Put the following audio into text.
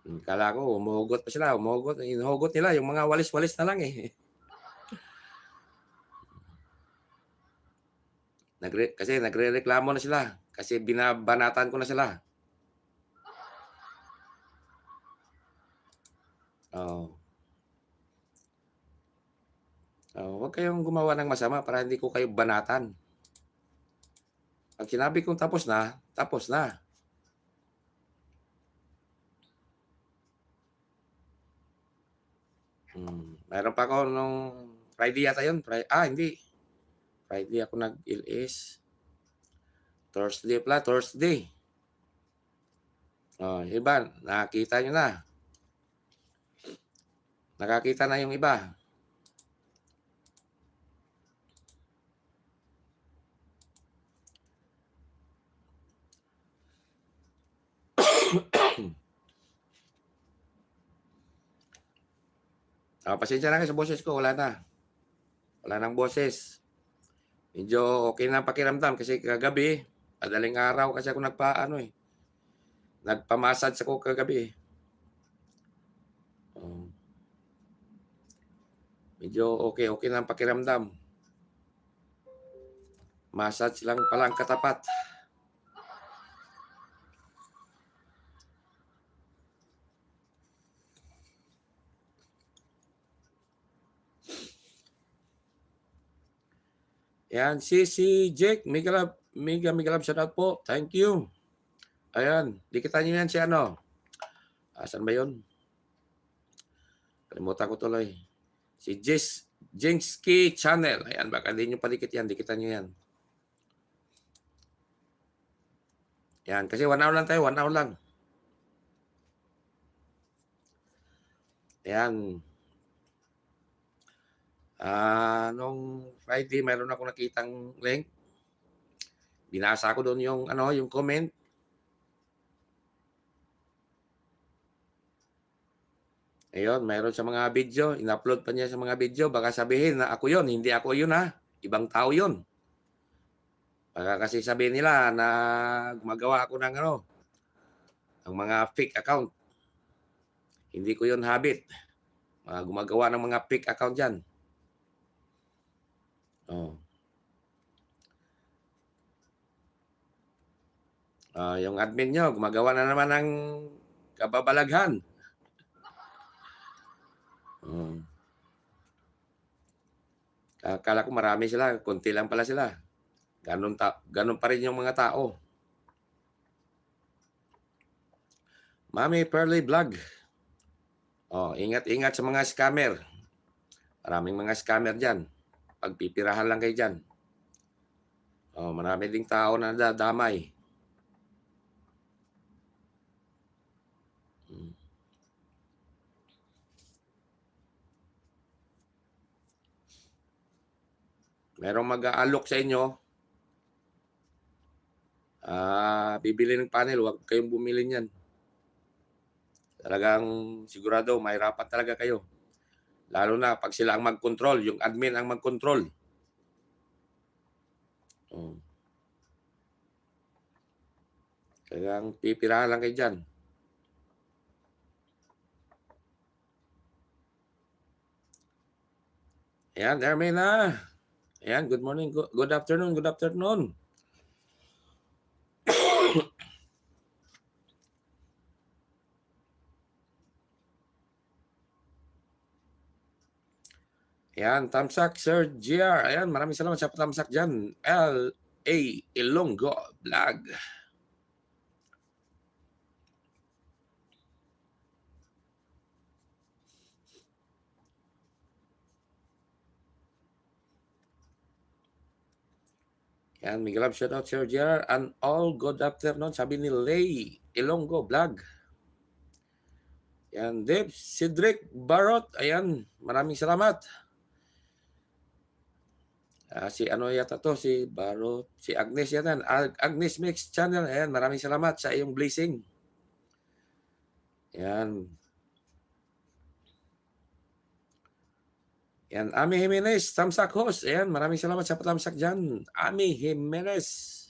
Kala ko humuhugot pa sila, humuhugot, hinuhugot nila yung mga walis-walis na lang, eh. Kasi nagrereklamo na sila, kasi binabanatan ko na sila. Oo. Huwag kayong gumawa ng masama para hindi ko kayo banatan. 'Pag sinabi kong tapos na, tapos na. Meron pa ako nung Friday yata yun, hindi. Friday ako nag-LS. Thursday pala, Thursday. Iba nakita niyo na. Nakakita na yung iba. Pasensya na kayo sa boses ko, wala na. Wala ng boses. Medyo okay na ang pakiramdam kasi kagabi, madaling araw kasi ako nagpa-massage ako kagabi. Medyo okay na ang pakiramdam. Massage lang pala ang katapat. Yan, si Jake, mega love shout out po. Thank you. Ayan, dikitan niyo yan si ano. Saan ba yun? Kalimutan ko tuloy. Si Jinski Channel. Ayan, baka hindi nyo padikit yan. Dikitan nyo yan. Yan, kasi 1 hour lang tayo. 1 hour lang. Ayan. Nung Friday, mayroon ako nakitang link. Binasa ko doon yung comment. Ayun, mayroon sa mga video. In-upload pa niya sa mga video. Baka sabihin na ako yun. Hindi ako yun, ha. Ibang tao yun. Baka kasi sabihin nila na gumagawa ako ng mga fake account. Hindi ko yun habit. Gumagawa ng mga fake account dyan. Yung admin nyo, gumagawa na naman ng kababalaghan. Akala ko marami sila, konti lang pala sila. Ganun pa rin yung mga tao. Mami Pearly Vlog. Ingat-ingat sa mga scammer. Maraming mga scammer dyan. Pagpipirahan lang kayo dyan. Marami ding tao na dadamay. Merong mag-aalok sa inyo. Bibili ng panel, huwag kayong bumili niyan. Talagang sigurado, mahirapan talaga kayo. Lalo na pag sila ang mag-control, yung admin ang mag-control. Kaya pipirahan lang kayo dyan. Ayan, Ermina. Ayan, good morning, good afternoon, good afternoon. Ayan, tamsak, Sir GR. Ayan, maraming salamat sa tamsak dyan. L.A. Ilonggo Vlog. Ayan, Miguel shout out, Sir GR. And all good afternoon, sabi ni Lay Ilonggo Vlog. Ayan, Dave Cedric Barot. Ayan, maraming salamat. Si ano yata to, si Barot, si Agnes yata, Agnes Mix Channel. Ayan, maraming salamat sa iyong blessing. Ayan. Ayan, Ami Jimenez, tamsak host. Ayan, maraming salamat sa patamsak dyan. Ami Jimenez.